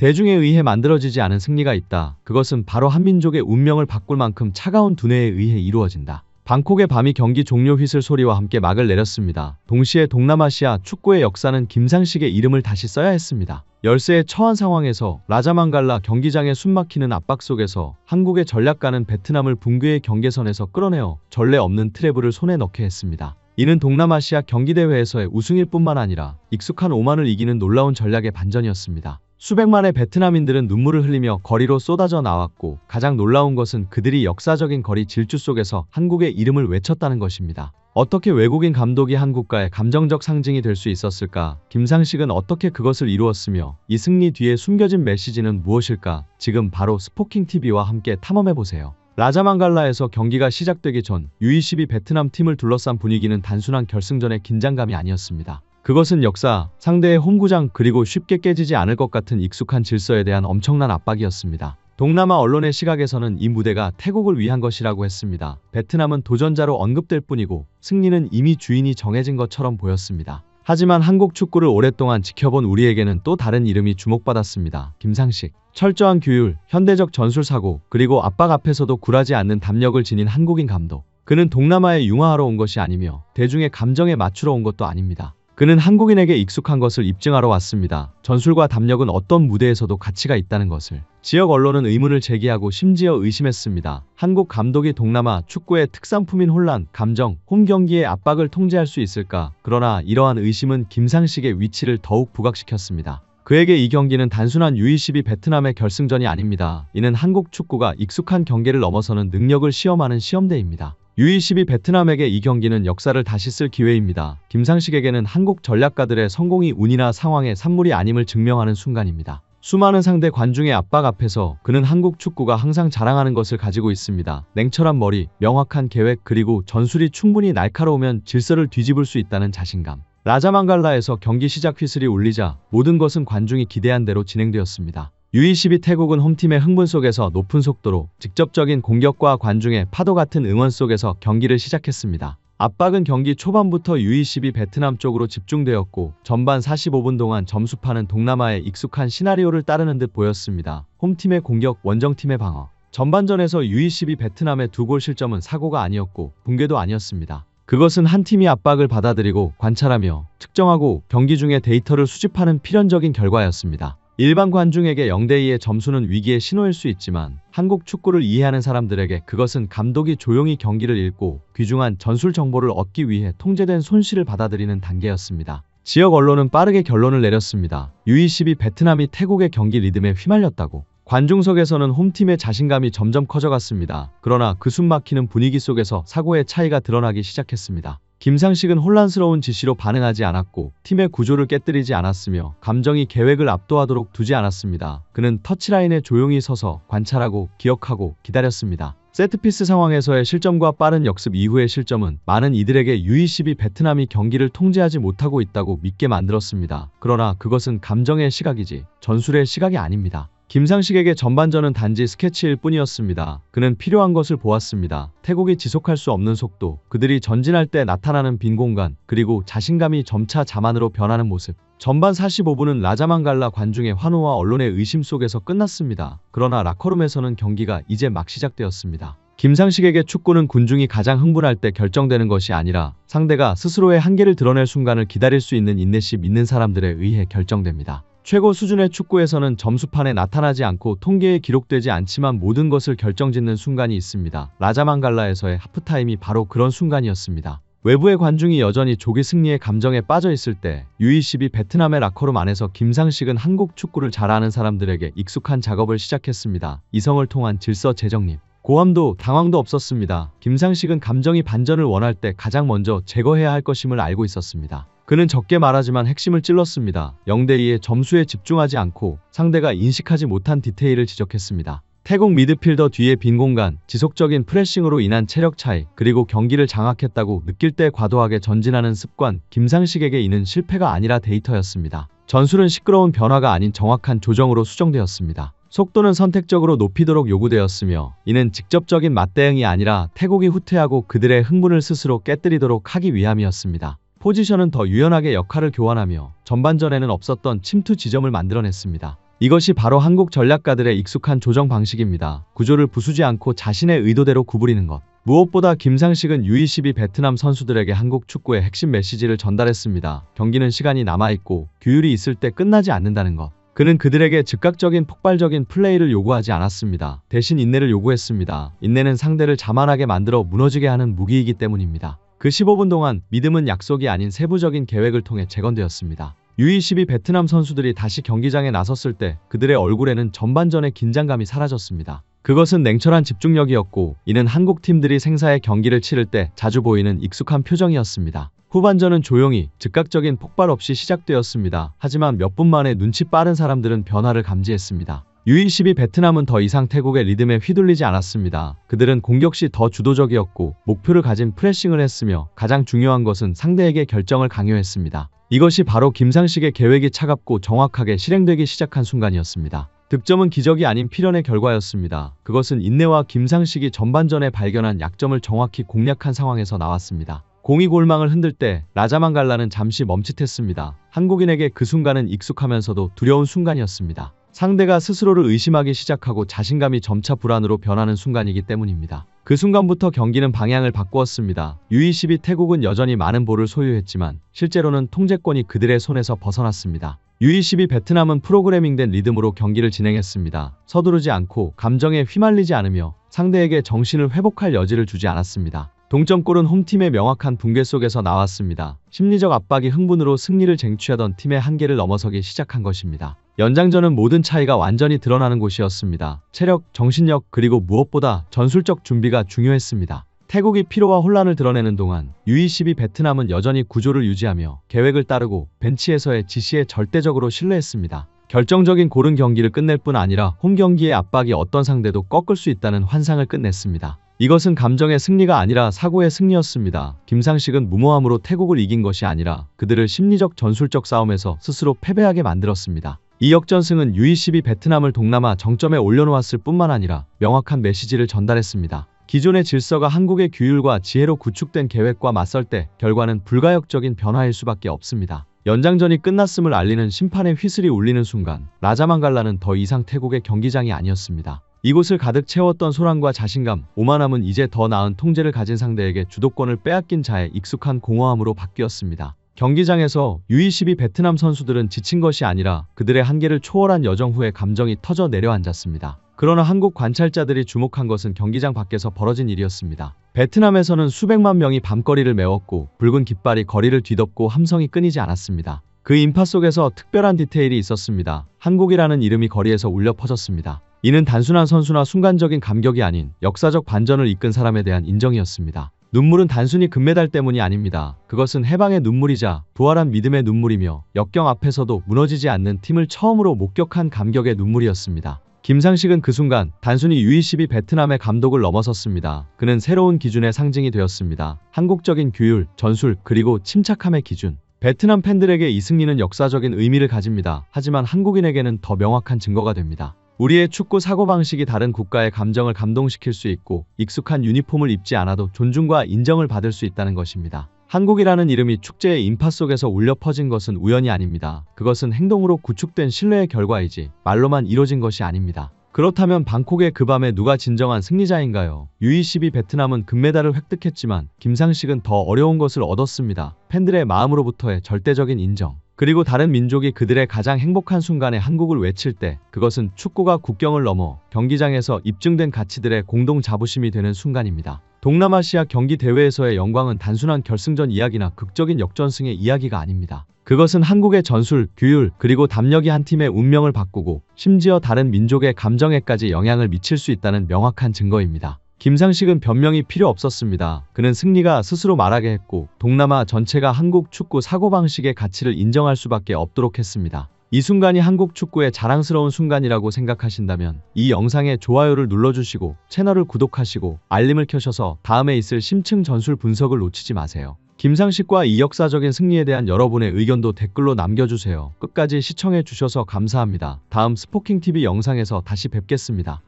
대중에 의해 만들어지지 않은 승리가 있다. 그것은 바로 한민족의 운명을 바꿀 만큼 차가운 두뇌에 의해 이루어진다. 방콕의 밤이 경기 종료 휘슬 소리와 함께 막을 내렸습니다. 동시에 동남아시아 축구의 역사는 김상식의 이름을 다시 써야 했습니다. 열세에 처한 상황에서 라자망갈라 경기장의 숨막히는 압박 속에서 한국의 전략가는 베트남을 붕괴의 경계선에서 끌어내어 전례 없는 트래블을 손에 넣게 했습니다. 이는 동남아시아 경기대회에서의 우승일 뿐만 아니라 익숙한 오만을 이기는 놀라운 전략의 반전이었습니다. 수백만의 베트남인들은 눈물을 흘리며 거리로 쏟아져 나왔고 가장 놀라운 것은 그들이 역사적인 거리 질주 속에서 한국의 이름을 외쳤다는 것입니다. 어떻게 외국인 감독이 한국가의 감정적 상징이 될 수 있었을까? 김상식은 어떻게 그것을 이루었으며 이 승리 뒤에 숨겨진 메시지는 무엇일까? 지금 바로 스포킹TV와 함께 탐험해보세요. 라자망갈라에서 경기가 시작되기 전 U22 베트남 팀을 둘러싼 분위기는 단순한 결승전의 긴장감이 아니었습니다. 그것은 역사, 상대의 홈구장 그리고 쉽게 깨지지 않을 것 같은 익숙한 질서에 대한 엄청난 압박이었습니다. 동남아 언론의 시각에서는 이 무대가 태국을 위한 것이라고 했습니다. 베트남은 도전자로 언급될 뿐이고 승리는 이미 주인이 정해진 것처럼 보였습니다. 하지만 한국 축구를 오랫동안 지켜본 우리에게는 또 다른 이름이 주목받았습니다. 김상식. 철저한 규율, 현대적 전술사고, 그리고 압박 앞에서도 굴하지 않는 담력을 지닌 한국인 감독. 그는 동남아에 융화하러 온 것이 아니며 대중의 감정에 맞추러 온 것도 아닙니다. 그는 한국인에게 익숙한 것을 입증하러 왔습니다. 전술과 담력은 어떤 무대에서도 가치가 있다는 것을. 지역 언론은 의문을 제기하고 심지어 의심했습니다. 한국 감독이 동남아 축구의 특산품인 혼란, 감정, 홈 경기의 압박을 통제할 수 있을까? 그러나 이러한 의심은 김상식의 위치를 더욱 부각시켰습니다. 그에게 이 경기는 단순한 U22 베트남의 결승전이 아닙니다. 이는 한국 축구가 익숙한 경계를 넘어서는 능력을 시험하는 시험대입니다. U22 베트남에게 이 경기는 역사를 다시 쓸 기회입니다. 김상식에게는 한국 전략가들의 성공이 운이나 상황의 산물이 아님을 증명하는 순간입니다. 수많은 상대 관중의 압박 앞에서 그는 한국 축구가 항상 자랑하는 것을 가지고 있습니다. 냉철한 머리, 명확한 계획 그리고 전술이 충분히 날카로우면 질서를 뒤집을 수 있다는 자신감. 라자망갈라에서 경기 시작 휘슬이 울리자 모든 것은 관중이 기대한 대로 진행되었습니다. U22 태국은 홈팀의 흥분 속에서 높은 속도로 직접적인 공격과 관중의 파도 같은 응원 속에서 경기를 시작했습니다. 압박은 경기 초반부터 U22 베트남 쪽으로 집중되었고 전반 45분 동안 점수파는 동남아의 익숙한 시나리오를 따르는 듯 보였습니다. 홈팀의 공격, 원정팀의 방어. 전반전에서 U22 베트남의 2골 실점은 사고가 아니었고 붕괴도 아니었습니다. 그것은 한 팀이 압박을 받아들이고 관찰하며 측정하고 경기 중에 데이터를 수집하는 필연적인 결과였습니다. 일반 관중에게 0대2의 점수는 위기의 신호일 수 있지만 한국 축구를 이해하는 사람들에게 그것은 감독이 조용히 경기를 읽고 귀중한 전술 정보를 얻기 위해 통제된 손실을 받아들이는 단계였습니다. 지역 언론은 빠르게 결론을 내렸습니다. U22 베트남이 태국의 경기 리듬에 휘말렸다고. 관중석에서는 홈팀의 자신감이 점점 커져갔습니다. 그러나 그 숨막히는 분위기 속에서 사고의 차이가 드러나기 시작했습니다. 김상식은 혼란스러운 지시로 반응하지 않았고 팀의 구조를 깨뜨리지 않았으며 감정이 계획을 압도하도록 두지 않았습니다. 그는 터치라인에 조용히 서서 관찰하고 기억하고 기다렸습니다. 세트피스 상황에서의 실점과 빠른 역습 이후의 실점은 많은 이들에게 U22 베트남이 경기를 통제하지 못하고 있다고 믿게 만들었습니다. 그러나 그것은 감정의 시각이지 전술의 시각이 아닙니다. 김상식에게 전반전은 단지 스케치일 뿐이었습니다. 그는 필요한 것을 보았습니다. 태국이 지속할 수 없는 속도, 그들이 전진할 때 나타나는 빈 공간, 그리고 자신감이 점차 자만으로 변하는 모습. 전반 45분은 라자망갈라 관중의 환호와 언론의 의심 속에서 끝났습니다. 그러나 라커룸에서는 경기가 이제 막 시작되었습니다. 김상식에게 축구는 군중이 가장 흥분할 때 결정되는 것이 아니라 상대가 스스로의 한계를 드러낼 순간을 기다릴 수 있는 인내심 있는 사람들에 의해 결정됩니다. 최고 수준의 축구에서는 점수판에 나타나지 않고 통계에 기록되지 않지만 모든 것을 결정짓는 순간이 있습니다. 라자망갈라에서의 하프타임이 바로 그런 순간이었습니다. 외부의 관중이 여전히 조기 승리의 감정에 빠져 있을 때 U22 베트남의 라커룸 안에서 김상식은 한국 축구를 잘 아는 사람들에게 익숙한 작업을 시작했습니다. 이성을 통한 질서 재정립. 고함도 당황도 없었습니다. 김상식은 감정이 반전을 원할 때 가장 먼저 제거해야 할 것임을 알고 있었습니다. 그는 적게 말하지만 핵심을 찔렀습니다. 0대2의 점수에 집중하지 않고 상대가 인식하지 못한 디테일을 지적했습니다. 태국 미드필더 뒤에 빈 공간, 지속적인 프레싱으로 인한 체력 차이, 그리고 경기를 장악했다고 느낄 때 과도하게 전진하는 습관, 김상식에게 이는 실패가 아니라 데이터였습니다. 전술은 시끄러운 변화가 아닌 정확한 조정으로 수정되었습니다. 속도는 선택적으로 높이도록 요구되었으며 이는 직접적인 맞대응이 아니라 태국이 후퇴하고 그들의 흥분을 스스로 깨뜨리도록 하기 위함이었습니다. 포지션은 더 유연하게 역할을 교환하며 전반전에는 없었던 침투 지점을 만들어냈습니다. 이것이 바로 한국 전략가들의 익숙한 조정 방식입니다. 구조를 부수지 않고 자신의 의도대로 구부리는 것. 무엇보다 김상식은 U22 베트남 선수들에게 한국 축구의 핵심 메시지를 전달했습니다. 경기는 시간이 남아있고 규율이 있을 때 끝나지 않는다는 것. 그는 그들에게 즉각적인 폭발적인 플레이를 요구하지 않았습니다. 대신 인내를 요구했습니다. 인내는 상대를 자만하게 만들어 무너지게 하는 무기이기 때문입니다. 그 15분 동안 믿음은 약속이 아닌 세부적인 계획을 통해 재건되었습니다. U22 베트남 선수들이 다시 경기장에 나섰을 때 그들의 얼굴에는 전반전의 긴장감이 사라졌습니다. 그것은 냉철한 집중력이었고, 이는 한국 팀들이 생사의 경기를 치를 때 자주 보이는 익숙한 표정이었습니다. 후반전은 조용히 즉각적인 폭발 없이 시작되었습니다. 하지만 몇 분 만에 눈치 빠른 사람들은 변화를 감지했습니다. U22 베트남은 더 이상 태국의 리듬에 휘둘리지 않았습니다. 그들은 공격 시 더 주도적이었고 목표를 가진 프레싱을 했으며, 가장 중요한 것은 상대에게 결정을 강요했습니다. 이것이 바로 김상식의 계획이 차갑고 정확하게 실행되기 시작한 순간이었습니다. 득점은 기적이 아닌 필연의 결과였습니다. 그것은 인내와 김상식이 전반전에 발견한 약점을 정확히 공략한 상황에서 나왔습니다. 공이 골망을 흔들 때 라자만갈라는 잠시 멈칫했습니다. 한국인에게 그 순간은 익숙하면서도 두려운 순간이었습니다. 상대가 스스로를 의심하기 시작하고 자신감이 점차 불안으로 변하는 순간이기 때문입니다. 그 순간부터 경기는 방향을 바꾸었습니다. U22 태국은 여전히 많은 볼을 소유했지만 실제로는 통제권이 그들의 손에서 벗어났습니다. U22 베트남은 프로그래밍된 리듬으로 경기를 진행했습니다. 서두르지 않고 감정에 휘말리지 않으며 상대에게 정신을 회복할 여지를 주지 않았습니다. 동점골은 홈팀의 명확한 붕괴 속에서 나왔습니다. 심리적 압박이 흥분으로 승리를 쟁취하던 팀의 한계를 넘어서기 시작한 것입니다. 연장전은 모든 차이가 완전히 드러나는 곳이었습니다. 체력, 정신력, 그리고 무엇보다 전술적 준비가 중요했습니다. 태국이 피로와 혼란을 드러내는 동안 U22 베트남은 여전히 구조를 유지하며 계획을 따르고 벤치에서의 지시에 절대적으로 신뢰했습니다. 결정적인 골은 경기를 끝낼 뿐 아니라 홈 경기의 압박이 어떤 상대도 꺾을 수 있다는 환상을 끝냈습니다. 이것은 감정의 승리가 아니라 사고의 승리였습니다. 김상식은 무모함으로 태국을 이긴 것이 아니라 그들을 심리적 전술적 싸움에서 스스로 패배하게 만들었습니다. 이 역전승은 U22 베트남을 동남아 정점에 올려놓았을 뿐만 아니라 명확한 메시지를 전달했습니다. 기존의 질서가 한국의 규율과 지혜로 구축된 계획과 맞설 때 결과는 불가역적인 변화일 수밖에 없습니다. 연장전이 끝났음을 알리는 심판의 휘슬이 울리는 순간 라자만갈라는 더 이상 태국의 경기장이 아니었습니다. 이곳을 가득 채웠던 소란과 자신감, 오만함은 이제 더 나은 통제를 가진 상대에게 주도권을 빼앗긴 자의 익숙한 공허함으로 바뀌었습니다. 경기장에서 U22 베트남 선수들은 지친 것이 아니라 그들의 한계를 초월한 여정 후에 감정이 터져 내려앉았습니다. 그러나 한국 관찰자들이 주목한 것은 경기장 밖에서 벌어진 일이었습니다. 베트남에서는 수백만 명이 밤거리를 메웠고 붉은 깃발이 거리를 뒤덮고 함성이 끊이지 않았습니다. 그 인파 속에서 특별한 디테일이 있었습니다. 한국이라는 이름이 거리에서 울려 퍼졌습니다. 이는 단순한 선수나 순간적인 감격이 아닌 역사적 반전을 이끈 사람에 대한 인정이었습니다. 눈물은 단순히 금메달 때문이 아닙니다. 그것은 해방의 눈물이자 부활한 믿음의 눈물이며 역경 앞에서도 무너지지 않는 팀을 처음으로 목격한 감격의 눈물이었습니다. 김상식은 그 순간 단순히 U22 베트남의 감독을 넘어섰습니다. 그는 새로운 기준의 상징이 되었습니다. 한국적인 규율, 전술, 그리고 침착함의 기준. 베트남 팬들에게 이 승리는 역사적인 의미를 가집니다. 하지만 한국인에게는 더 명확한 증거가 됩니다. 우리의 축구 사고방식이 다른 국가의 감정을 감동시킬 수 있고 익숙한 유니폼을 입지 않아도 존중과 인정을 받을 수 있다는 것입니다. 한국이라는 이름이 축제의 인파 속에서 울려 퍼진 것은 우연이 아닙니다. 그것은 행동으로 구축된 신뢰의 결과이지 말로만 이뤄진 것이 아닙니다. 그렇다면 방콕의 그 밤에 누가 진정한 승리자인가요? U22 베트남은 금메달을 획득했지만 김상식은 더 어려운 것을 얻었습니다. 팬들의 마음으로부터의 절대적인 인정. 그리고 다른 민족이 그들의 가장 행복한 순간에 한국을 외칠 때 그것은 축구가 국경을 넘어 경기장에서 입증된 가치들의 공동 자부심이 되는 순간입니다. 동남아시아 경기 대회에서의 영광은 단순한 결승전 이야기나 극적인 역전승의 이야기가 아닙니다. 그것은 한국의 전술, 규율, 그리고 담력이 한 팀의 운명을 바꾸고 심지어 다른 민족의 감정에까지 영향을 미칠 수 있다는 명확한 증거입니다. 김상식은 변명이 필요 없었습니다. 그는 승리가 스스로 말하게 했고 동남아 전체가 한국 축구 사고방식의 가치를 인정할 수밖에 없도록 했습니다. 이 순간이 한국 축구의 자랑스러운 순간이라고 생각하신다면 이 영상에 좋아요를 눌러주시고 채널을 구독하시고 알림을 켜셔서 다음에 있을 심층 전술 분석을 놓치지 마세요. 김상식과 이 역사적인 승리에 대한 여러분의 의견도 댓글로 남겨주세요. 끝까지 시청해주셔서 감사합니다. 다음 스포킹TV 영상에서 다시 뵙겠습니다.